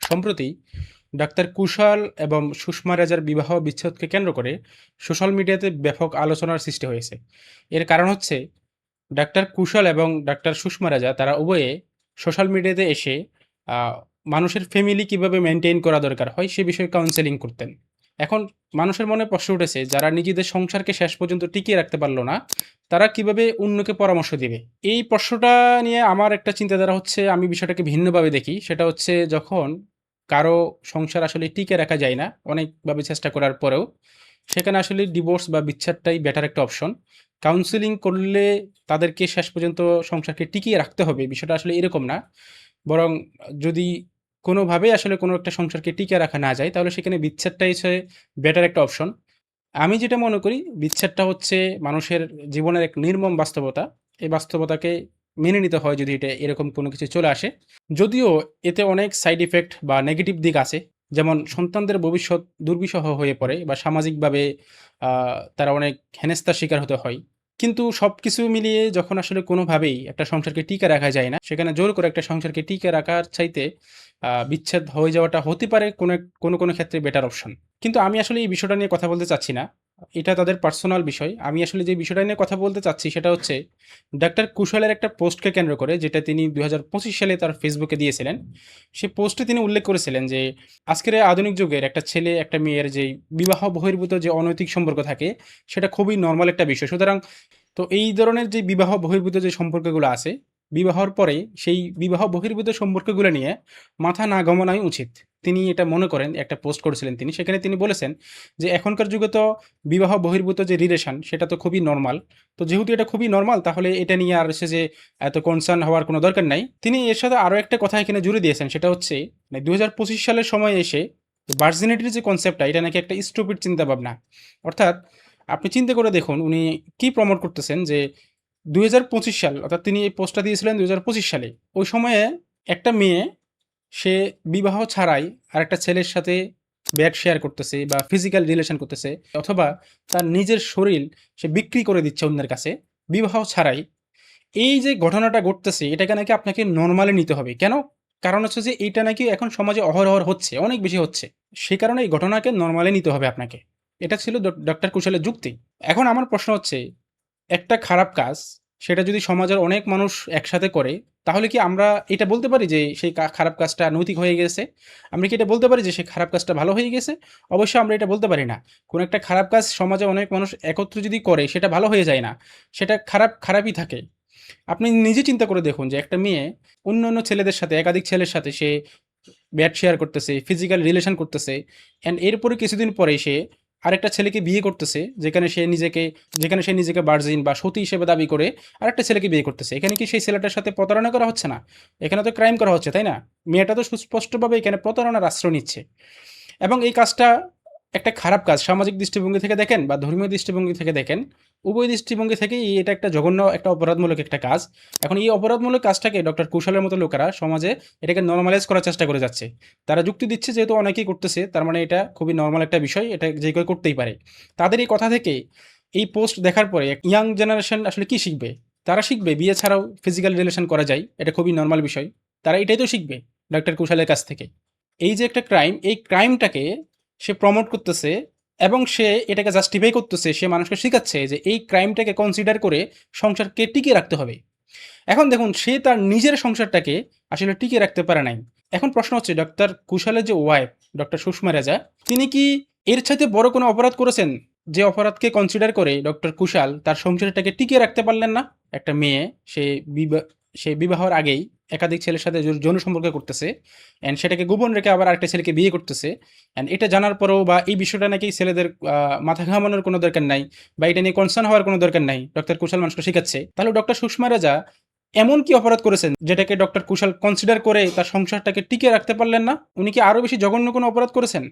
সম্প্রতি ডাক্তার কুশল এবং সুষমা রেজার বিবাহ বিচ্ছেদকে কেন্দ্র করে সোশ্যাল মিডিয়াতে ব্যাপক আলোচনার সৃষ্টি হয়েছে। এর কারণ হচ্ছে ডাক্তার কুশল এবং ডাক্তার সুষমা রেজা তারা উভয়ে সোশ্যাল মিডিয়াতে এসে আ মানুষের ফ্যামিলি কিভাবে মেইনটেইন করা দরকার হয় সে বিষয়ে কাউন্সেলিং করতেন। এখন মানুষের মনে প্রশ্ন উঠেছে যারা নিজেদের সংসারকে শেষ পর্যন্ত টিকিয়ে রাখতে পারল না, তারা কিভাবে অন্যকে পরামর্শ দিবে? এই প্রশ্নটা নিয়ে আমার একটা চিন্তাধারা হচ্ছে আমি বিষয়টাকে ভিন্নভাবে দেখি। সেটা হচ্ছে যখন কারো সংসার আসলে টিকিয়ে রাখা যায় না, অনেকভাবে চেষ্টা করার পরেও, সেখানে আসলে ডিভোর্স বা বিচ্ছেদটাই বেটার একটা অপশন। কাউন্সেলিং করলে তাদেরকে শেষ পর্যন্ত সংসারকে টিকিয়ে রাখতে হবে, বিষয়টা আসলে এরকম না। বরং যদি কোনোভাবেই আসলে কোনো একটা সংসারকে টিকিয়ে রাখা না যায়, তাহলে সেখানে বিচ্ছেদটাই হচ্ছে বেটার একটা অপশন। আমি যেটা মনে করি বিচ্ছেদটা হচ্ছে মানুষের জীবনের এক নির্মম বাস্তবতা। এই বাস্তবতাকে মেনে নিতে হয় যদি এটা এরকম কোনো কিছু চলে আসে। যদিও এতে অনেক সাইড ইফেক্ট বা নেগেটিভ দিক আছে। যেমন সন্তানদের ভবিষ্যৎ দুর্বিষহ হয়ে পড়ে বা সামাজিকভাবে আ তারা অনেক হেনস্থার শিকার হতে হয়। কিন্তু সবকিছু মিলিয়ে যখন আসলে কোনোভাবেই একটা সংসারকে টিকিয়ে রাখা যায় না, সেখানে জোর করে একটা সংসারকে টিকিয়ে রাখার চাইতে বিচ্ছেদ হয়ে যাওয়াটা হতে পারে কোনো ক্ষেত্রে বেটার অপশন। কিন্তু আমি আসলে এই বিষয়টা নিয়ে কথা বলতে চাচ্ছি না। এটা তাদের পার্সোনাল বিষয়। আমি আসলে যে বিষয়টা নিয়ে কথা বলতে চাচ্ছি সেটা হচ্ছে ডাক্তার কুশলের একটা পোস্টকে কেন্দ্র করে, যেটা তিনি ২০২৫ সালে তার ফেসবুকে দিয়েছিলেন। সে পোস্টে তিনি উল্লেখ করেছিলেন যে আজকের এই আধুনিক যুগের একটা ছেলে একটা মেয়ের যেই বিবাহ বহির্ভূত যে অনৈতিক সম্পর্ক থাকে, সেটা খুবই নরমাল একটা বিষয়। সুতরাং এই ধরনের যে বিবাহ বহির্ভূত যে সম্পর্কগুলো আছে, বিবাহর পরে সেই বিবাহ বহির্ভূত সম্পর্কগুলো নিয়ে মাথা না ঘামানোই উচিত। তিনি এটা মনে করেন, একটা পোস্ট করেছিলেন তিনি। সেখানে তিনি বলেছেন যে, "এখনকার যুগে তো বিবাহ বহির্ভূত যে রিলেশন সেটা তো খুবই নরমাল। তো যেহেতু এটা খুবই নরমাল, তাহলে এটা নিয়ে আর হচ্ছে যে এত কনসার্ন হওয়ার কোনো দরকার নাই।" তিনি এর সাথে আরো একটা কথা এখানে জুড়ে দিয়েছেন, সেটা হচ্ছে ২০২৫ সালের সময় এসে ভার্জিনিটির যে কনসেপ্টটা, এটা নাকি একটা স্টুপিড চিন্তাভাবনা। অর্থাৎ আপনি চিন্তা করে দেখুন উনি কি প্রমোট করতেছেন যে ২০২৫ সাল, অর্থাৎ তিনি এই পোস্টটা দিয়েছিলেন ২০২৫ সালে। ওই সময়ে একটা মেয়ে সে বিবাহ ছাড়াই আরেকটা ছেলের সাথে বেড শেয়ার করতেছে বা ফিজিক্যাল রিলেশন করতেছে, অথবা তার নিজের শরীর সে বিক্রি করে দিচ্ছে অন্যের কাছে বিবাহ ছাড়াই। এই যে ঘটনাটা ঘটতেছে এটাকে নাকি আপনাকে নরমালি নিতে হবে। কেন? কারণ হচ্ছে যে এইটা নাকি এখন সমাজে অহরহ হচ্ছে, অনেক বেশি হচ্ছে। সে কারণে এই ঘটনাকে নরমালি নিতে হবে আপনাকে। এটা ছিল ডক্টর কুশলের যুক্তি। এখন আমার প্রশ্ন হচ্ছে, একটা খারাপ কাজ সেটা যদি সমাজের অনেক মানুষ একসাথে করে, তাহলে কি আমরা এটা বলতে পারি যে সেই খারাপ কাজটা নৈতিক হয়ে গেছে? আমরা কি এটা বলতে পারি যে সেই খারাপ কাজটা ভালো হয়ে গেছে? অবশ্যই আমরা এটা বলতে পারি না। কোনো একটা খারাপ কাজ সমাজে অনেক মানুষ একত্রে যদি করে সেটা ভালো হয়ে যায় না। সেটা খারাপই থাকে। আপনি নিজে চিন্তা করে দেখুন যে একটা মেয়ে অন্যান্য ছেলেদের সাথে, একাধিক ছেলের সাথে সে বেড শেয়ার করতেছে, ফিজিক্যাল রিলেশন করতেছে, অ্যান্ড এরপরে কিছুদিন পরে সে আরেকটা ছেলেকে বিয়ে করতেছে, যেখানে সে নিজেকে ভার্জিন বা সতী হিসেবে দাবি করে আরেকটা ছেলেকে বিয়ে করতেছে। এখানে কি সেই ছেলেটার সাথে প্রতারণা করা হচ্ছে না? এখানে তো ক্রাইম করা হচ্ছে, তাই না? মেয়েটা তো সুস্পষ্টভাবে এখানে প্রতারণার আশ্রয় নিচ্ছে। এবং এই কাজটা একটা খারাপ কাজ। সামাজিক দৃষ্টিভঙ্গি থেকে দেখেন বা ধর্মীয় দৃষ্টিভঙ্গি থেকে দেখেন, উভয় দৃষ্টিভঙ্গি থেকেই এটা একটা জঘন্য একটা অপরাধমূলক একটা কাজ। এখন এই অপরাধমূলক কাজটাকে ডক্টর কুশলের মতো লোকেরা সমাজে এটাকে নরমালাইজ করার চেষ্টা করে যাচ্ছে। তারা যুক্তি দিচ্ছে যেহেতু অনেকেই করতেছে, তার মানে এটা খুবই নরমাল একটা বিষয়, এটা যে কেউ করতেই পারে। তাদের এই কথা থেকে এই পোস্ট দেখার পরে ইয়াং জেনারেশন আসলে কি শিখবে? তারা শিখবে বিয়ে ছাড়াও ফিজিক্যাল রিলেশন করা যায়। এটা খুবই নরমাল বিষয়। তারা এটাই তো শিখবে ডক্টর কুশলের কাছ থেকে। এই যে একটা ক্রাইম, এই ক্রাইমটাকে সে প্রমোট করতেছে এবং সে এটাকে জাস্টিফাই করতেছে। সে মানুষকে শিখাচ্ছে যে এই ক্রাইমটাকে কনসিডার করে সংসারকে টিকিয়ে রাখতে হবে। এখন দেখুন সে তার নিজের সংসারটাকে আসলে টিকিয়ে রাখতে পারে নাই। এখন প্রশ্ন হচ্ছে ডক্টর কুশলের যে ওয়াইফ, ডক্টর সুষমা রেজা, তিনি কি এর চাইতে বড় কোনো অপরাধ করেছেন? যে অপরাধকে কনসিডার করে ডক্টর কুশাল তার সংসারটাকে টিকিয়ে রাখতে পারলেন না? একটা মেয়ে সে বিবা সে বিবাহর আগেই একাধিক ছেলের সাথে যৌন সম্পর্ক করতেছে, অ্যান্ড সেটাকে গোপন রেখে আবার আরেকটা ছেলেকে বিয়ে করতেছে। অ্যান্ড এটা জানার পরেও বা এই বিষয়টা নাকি ছেলেদের মাথা ঘামানোর কোনো দরকার নাই বা এটা নিয়ে কনসার্ন হওয়ার কোনো দরকার নাই। ডক্টর কুশাল মানুষকে শিখাচ্ছে। তাহলে ডক্টর সুষমা রেজা এমন কি অপরাধ করেছেন যেটাকে ডক্টর কুশাল কনসিডার করে তার সংসারটাকে টিকিয়ে রাখতে পারলেন না? উনি কি আরো বেশি জঘন্য কোনো অপরাধ করেছেন?